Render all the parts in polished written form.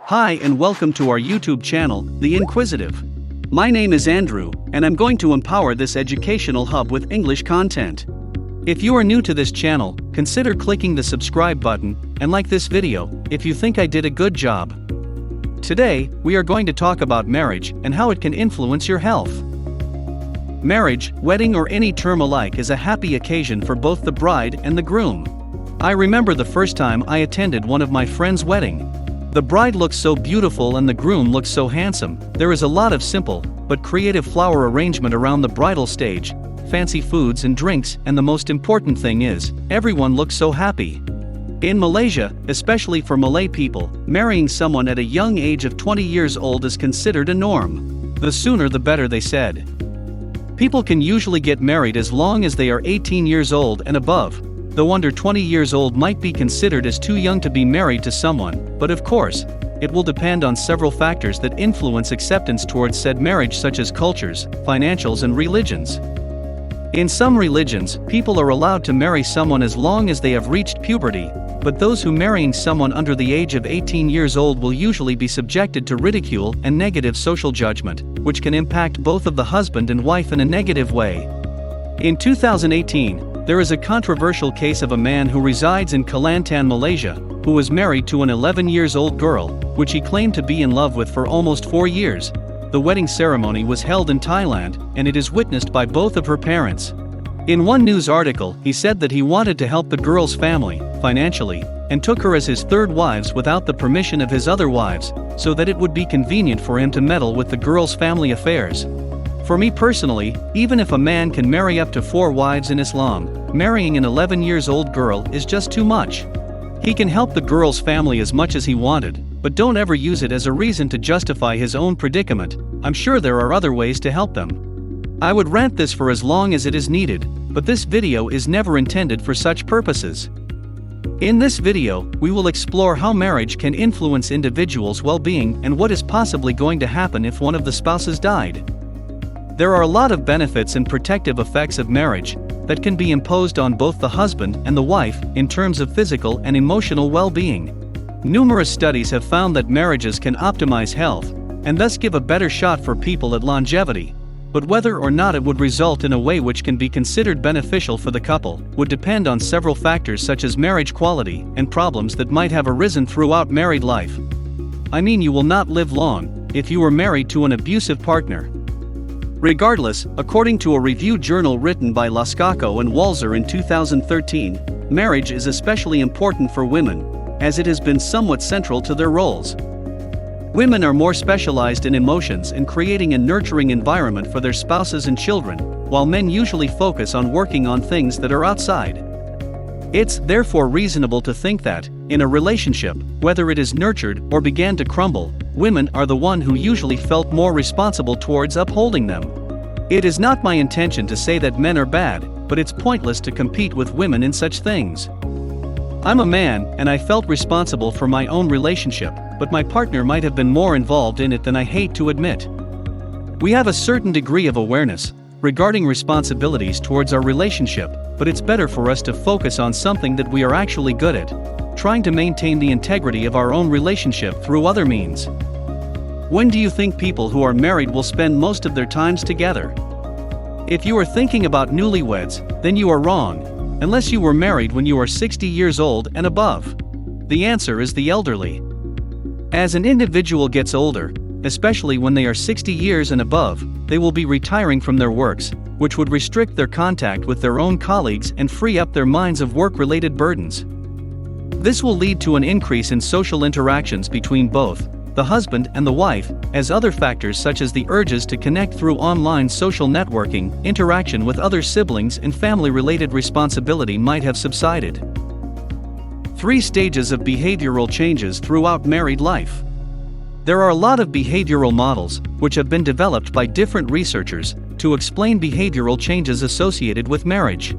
Hi and welcome to our YouTube channel, The Inkuisitif. My name is Andrew, and I'm going to empower this educational hub with English content. If you are new to this channel, consider clicking the subscribe button, and like this video, if you think I did a good job. Today, we are going to talk about marriage and how it can influence your health. Marriage, wedding or any term alike is a happy occasion for both the bride and the groom. I remember the first time I attended one of my friend's wedding. The bride looks so beautiful and the groom looks so handsome. There is a lot of simple, but creative flower arrangement around the bridal stage, fancy foods and drinks, and the most important thing is, everyone looks so happy. In Malaysia, especially for Malay people, marrying someone at a young age of 20 years old is considered a norm. The sooner the better, they said. People can usually get married as long as they are 18 years old and above. Though under 20 years old might be considered as too young to be married to someone, but of course, it will depend on several factors that influence acceptance towards said marriage, such as cultures, financials and religions. In some religions, people are allowed to marry someone as long as they have reached puberty, but those who marrying someone under the age of 18 years old will usually be subjected to ridicule and negative social judgment, which can impact both of the husband and wife in a negative way. In 2018, there is a controversial case of a man who resides in Kelantan, Malaysia, who was married to an 11-year-old girl, which he claimed to be in love with for almost 4 years. The wedding ceremony was held in Thailand, and it is witnessed by both of her parents. In one news article, he said that he wanted to help the girl's family, financially, and took her as his third wife without the permission of his other wives, so that it would be convenient for him to meddle with the girl's family affairs. For me personally, even if a man can marry up to 4 wives in Islam, marrying an 11-year-old girl is just too much. He can help the girl's family as much as he wanted, but don't ever use it as a reason to justify his own predicament. I'm sure there are other ways to help them. I would rant this for as long as it is needed, but this video is never intended for such purposes. In this video, we will explore how marriage can influence individuals' well-being and what is possibly going to happen if one of the spouses died. There are a lot of benefits and protective effects of marriage that can be imposed on both the husband and the wife in terms of physical and emotional well-being. Numerous studies have found that marriages can optimize health and thus give a better shot for people at longevity. But whether or not it would result in a way which can be considered beneficial for the couple would depend on several factors such as marriage quality and problems that might have arisen throughout married life. I mean, you will not live long if you were married to an abusive partner. Regardless, according to a review journal written by Lascaux and Walzer in 2013, marriage is especially important for women, as it has been somewhat central to their roles. Women are more specialized in emotions and creating a nurturing environment for their spouses and children, while men usually focus on working on things that are outside. It's therefore reasonable to think that, in a relationship, whether it is nurtured or began to crumble, women are the one who usually felt more responsible towards upholding them. It is not my intention to say that men are bad, but it's pointless to compete with women in such things. I'm a man, and I felt responsible for my own relationship, but my partner might have been more involved in it than I hate to admit. We have a certain degree of awareness regarding responsibilities towards our relationship, but it's better for us to focus on something that we are actually good at, trying to maintain the integrity of our own relationship through other means. When do you think people who are married will spend most of their times together? If you are thinking about newlyweds, then you are wrong, unless you were married when you are 60 years old and above. The answer is the elderly. As an individual gets older, especially when they are 60 years and above, they will be retiring from their works, which would restrict their contact with their own colleagues and free up their minds of work-related burdens. This will lead to an increase in social interactions between both the husband and the wife, as other factors such as the urges to connect through online social networking, interaction with other siblings and family-related responsibility might have subsided. 3 stages of behavioral changes throughout married life. There are a lot of behavioral models, which have been developed by different researchers, to explain behavioral changes associated with marriage.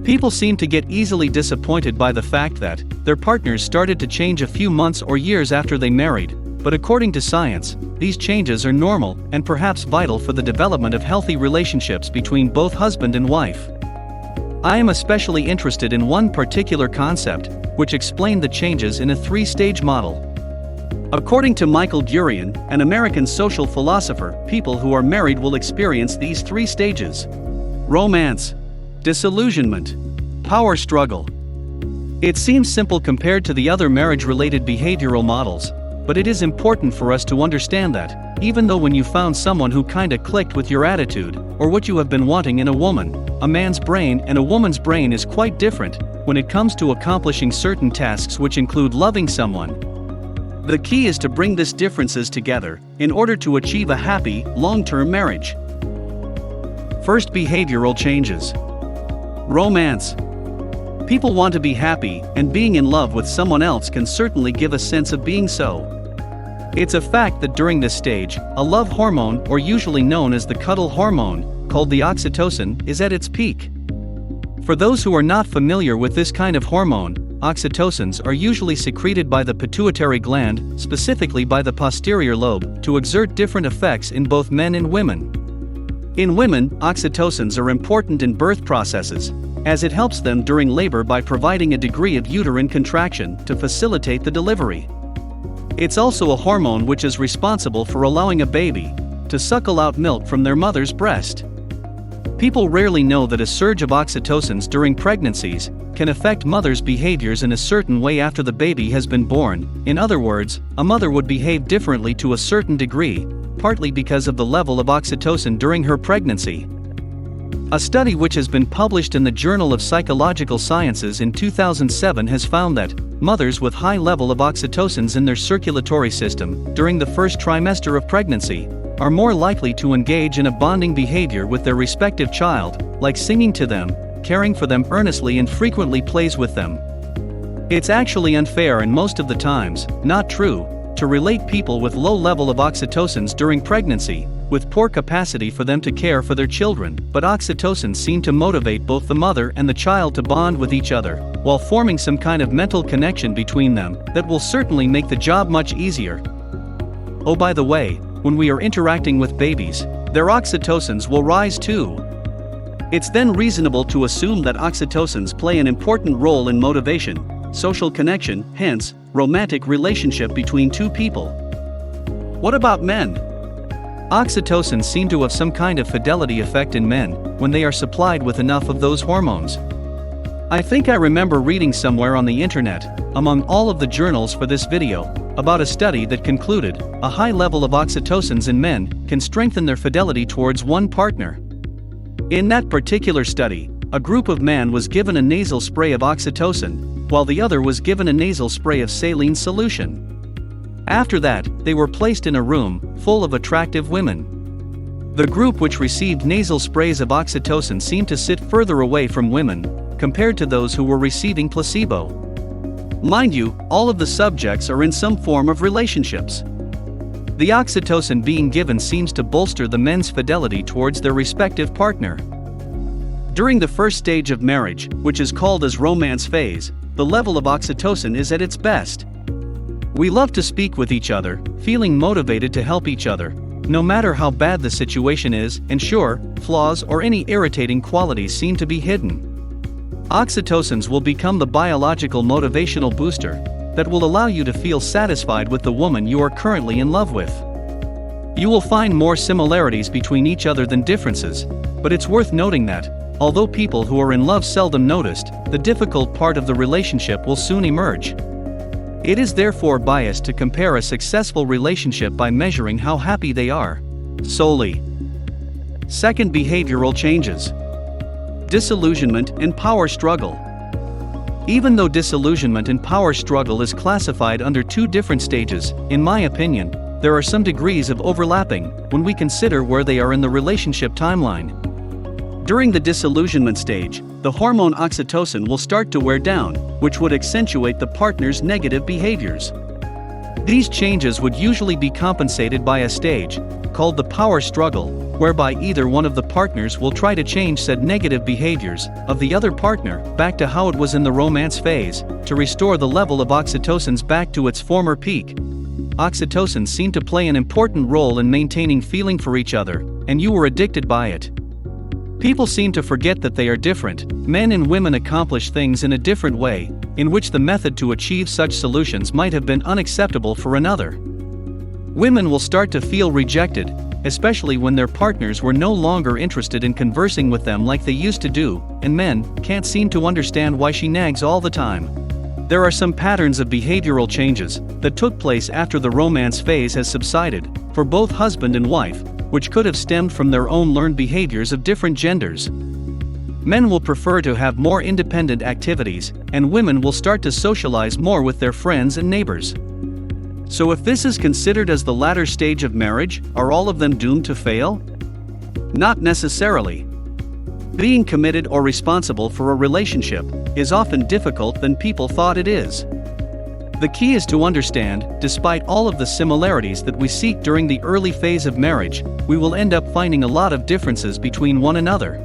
People seem to get easily disappointed by the fact that their partners started to change a few months or years after they married, but according to science, these changes are normal and perhaps vital for the development of healthy relationships between both husband and wife. I am especially interested in one particular concept, which explained the changes in a 3-stage model. According to Michael Gurian, an American social philosopher, people who are married will experience these 3 stages: romance, disillusionment, power struggle. It seems simple compared to the other marriage-related behavioral models, but it is important for us to understand that, even though when you found someone who kinda clicked with your attitude, or what you have been wanting in a woman, a man's brain and a woman's brain is quite different when it comes to accomplishing certain tasks which include loving someone. The key is to bring these differences together in order to achieve a happy, long-term marriage. First, behavioral changes. Romance. People want to be happy, and being in love with someone else can certainly give a sense of being so. It's a fact that during this stage, a love hormone, or usually known as the cuddle hormone, called the oxytocin, is at its peak. For those who are not familiar with this kind of hormone, oxytocins are usually secreted by the pituitary gland, specifically by the posterior lobe, to exert different effects in both men and women. In women, oxytocins are important in birth processes, as it helps them during labor by providing a degree of uterine contraction to facilitate the delivery. It's also a hormone which is responsible for allowing a baby to suckle out milk from their mother's breast. People rarely know that a surge of oxytocins during pregnancies can affect mothers' behaviors in a certain way after the baby has been born. In other words, a mother would behave differently to a certain degree, partly because of the level of oxytocin during her pregnancy. A study which has been published in the Journal of Psychological Sciences in 2007 has found that mothers with high level of oxytocins in their circulatory system during the first trimester of pregnancy are more likely to engage in a bonding behavior with their respective child, like singing to them, caring for them earnestly, and frequently plays with them. It's actually unfair and most of the times, not true, to relate people with low level of oxytocins during pregnancy with poor capacity for them to care for their children, but oxytocins seem to motivate both the mother and the child to bond with each other, while forming some kind of mental connection between them that will certainly make the job much easier. Oh, by the way, when we are interacting with babies, their oxytocins will rise too. It's then reasonable to assume that oxytocins play an important role in motivation, social connection, hence, romantic relationship between two people. What about men? Oxytocins seem to have some kind of fidelity effect in men when they are supplied with enough of those hormones. I think I remember reading somewhere on the internet, among all of the journals for this video, about a study that concluded a high level of oxytocins in men can strengthen their fidelity towards one partner. In that particular study, a group of men was given a nasal spray of oxytocin, while the other was given a nasal spray of saline solution. After that, they were placed in a room full of attractive women. The group which received nasal sprays of oxytocin seemed to sit further away from women, compared to those who were receiving placebo. Mind you, all of the subjects are in some form of relationships. The oxytocin being given seems to bolster the men's fidelity towards their respective partner. During the first stage of marriage, which is called as romance phase, the level of oxytocin is at its best. We love to speak with each other, feeling motivated to help each other, no matter how bad the situation is, and sure, flaws or any irritating qualities seem to be hidden. Oxytocins will become the biological motivational booster that will allow you to feel satisfied with the woman you are currently in love with. You will find more similarities between each other than differences, but it's worth noting that, although people who are in love seldom noticed, the difficult part of the relationship will soon emerge. It is therefore biased to compare a successful relationship by measuring how happy they are solely. Second, behavioral changes. Disillusionment and power struggle. Even though disillusionment and power struggle is classified under two different stages, in my opinion, there are some degrees of overlapping when we consider where they are in the relationship timeline. During the disillusionment stage, the hormone oxytocin will start to wear down, which would accentuate the partner's negative behaviors. These changes would usually be compensated by a stage, called the power struggle, whereby either one of the partners will try to change said negative behaviors of the other partner back to how it was in the romance phase, to restore the level of oxytocins back to its former peak. Oxytocins seem to play an important role in maintaining feeling for each other, and you were addicted by it. People seem to forget that they are different. Men and women accomplish things in a different way, in which the method to achieve such solutions might have been unacceptable for another. Women will start to feel rejected, especially when their partners were no longer interested in conversing with them like they used to do, and men can't seem to understand why she nags all the time. There are some patterns of behavioral changes that took place after the romance phase has subsided, for both husband and wife, which could have stemmed from their own learned behaviors of different genders. Men will prefer to have more independent activities, and women will start to socialize more with their friends and neighbors. So if this is considered as the latter stage of marriage, are all of them doomed to fail? Not necessarily. Being committed or responsible for a relationship is often difficult than people thought it is. The key is to understand, despite all of the similarities that we seek during the early phase of marriage, we will end up finding a lot of differences between one another.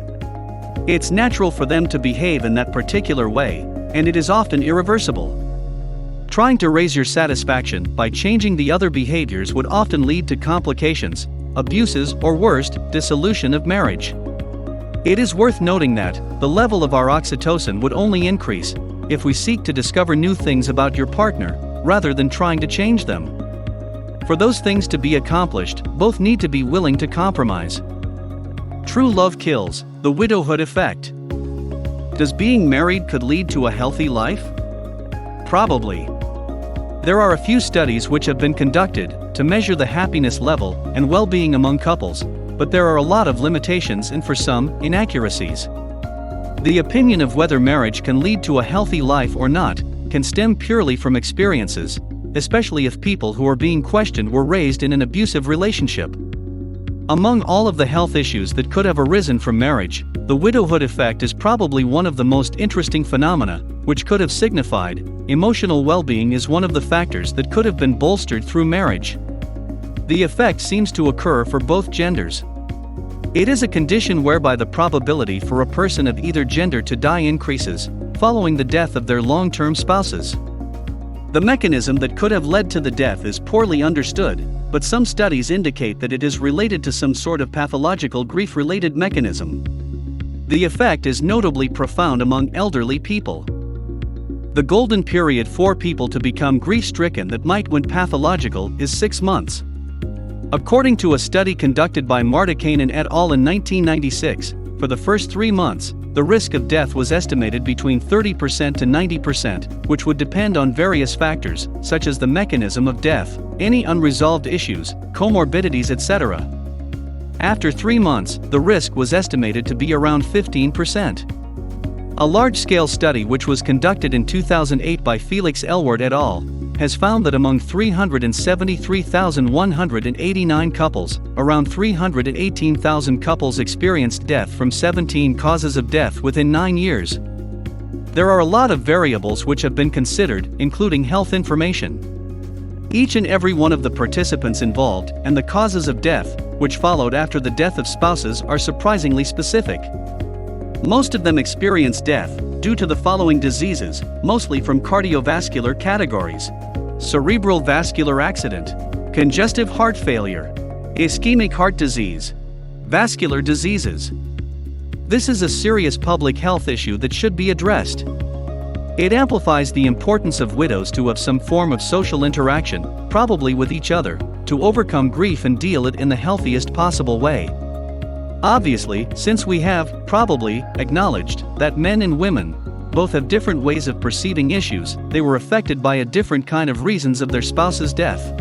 It's natural for them to behave in that particular way, and it is often irreversible. Trying to raise your satisfaction by changing the other behaviors would often lead to complications, abuses, or worst, dissolution of marriage. It is worth noting that the level of our oxytocin would only increase if we seek to discover new things about your partner, rather than trying to change them. For those things to be accomplished, both need to be willing to compromise. True love kills, the widowhood effect. Does being married could lead to a healthy life? Probably. There are a few studies which have been conducted to measure the happiness level and well-being among couples, but there are a lot of limitations and for some, inaccuracies. The opinion of whether marriage can lead to a healthy life or not can stem purely from experiences, especially if people who are being questioned were raised in an abusive relationship. Among all of the health issues that could have arisen from marriage, the widowhood effect is probably one of the most interesting phenomena, which could have signified emotional well-being is one of the factors that could have been bolstered through marriage. The effect seems to occur for both genders. It is a condition whereby the probability for a person of either gender to die increases following the death of their long-term spouses. The mechanism that could have led to the death is poorly understood, but some studies indicate that it is related to some sort of pathological grief-related mechanism. The effect is notably profound among elderly people. The golden period for people to become grief-stricken that might went pathological is 6 months. According to a study conducted by Martikainen et al. In 1996, for the first 3 months, the risk of death was estimated between 30% to 90%, which would depend on various factors, such as the mechanism of death, any unresolved issues, comorbidities, etc. After 3 months, the risk was estimated to be around 15%. A large-scale study which was conducted in 2008 by Felix Elward et al. Has found that among 373,189 couples, around 318,000 couples experienced death from 17 causes of death within 9 years. There are a lot of variables which have been considered, including health information. Each and every one of the participants involved and the causes of death, which followed after the death of spouses, are surprisingly specific. Most of them experienced death due to the following diseases, mostly from cardiovascular categories: cerebral vascular accident, congestive heart failure, ischemic heart disease, vascular diseases. This is a serious public health issue that should be addressed. It amplifies the importance of widows to have some form of social interaction, probably with each other, to overcome grief and deal it in the healthiest possible way. Obviously, since we have, probably, acknowledged that men and women both have different ways of perceiving issues, they were affected by a different kind of reasons of their spouse's death.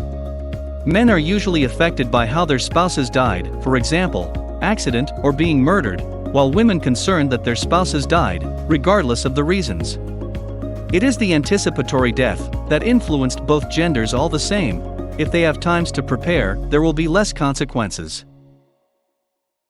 Men are usually affected by how their spouses died, for example, accident or being murdered, while women concerned that their spouses died, regardless of the reasons. It is the anticipatory death that influenced both genders all the same. If they have times to prepare, there will be less consequences.